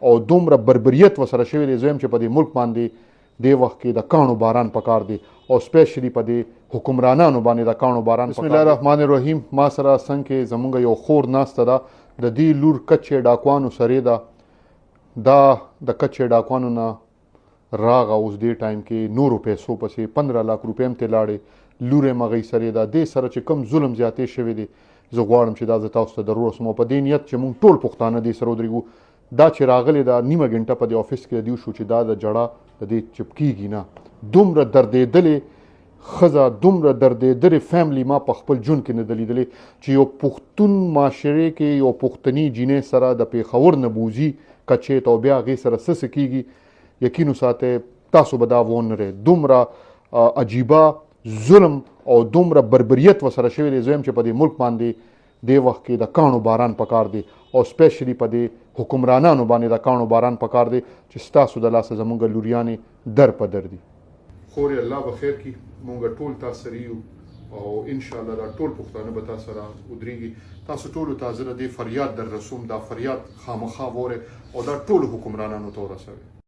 او دومره بربریت وسره شوی دی. زه یم چې په دې ملک باندې دې وخت کې د کاڼو باران پکار دی او سپیشلی په دې حکمرانانو باندې د کاڼو باران. بسم الله الرحمن الرحیم. ما سره څنګ کې زمونږ یو خور ناسته ده، د دې لور کچې ډاکوانو سرې ده. دا د کچې ډاکوانو نه راغه اوس دې ټایم کې نورو پیسو پسې 15 لک روپۍ هم ترې لاړې، لور یې مغۍ سرې ده. دې سره چې کوم ظلم زیاتې شوی دی، زه غواړم چې دا زه تاسو ته در ورسوم. په دې نیت چې موږ ټول پښتانه دې سره ودرېږو. دا چې راغلی دا نیمه ګنټه په دې افس کې دیو شو چې دا د جړه د دې چپ کېږي نه. دومره دردېدلې ښځه، دومره دردېدلې فیملی ما په خپل ژوند کې نه ده لیدلې چې یو پښتون معاشرې کې یو پښتني جینۍ سره د پېښور نه بوځي کچې ته او بیا هغې سره څه کېږي. یقین وساتئ تاسو به دا ونه. دومره عجیبه ظلم او دومره بربریت وسره شوی دی. زه یم چې په دې ملک باندې دې وخت کې د کاڼو باران پکار دی او سپیشلی په دې حکمرانانو باندې د کاڼو باران پکار دی چې ستاسو د لاسه زمونږ لوریانې در په در دي. خورې الله به خیر کړي، مونږ ټول تاسو سره یو او انشاءالله دا ټول پښتانه به تاسو سره ودرېږي. تاسو ټولو ته زه د دې فریاد در رسوم، دا فریاد خامخا وورئ او دا ټولو حکمرانانو ته ورسوئ.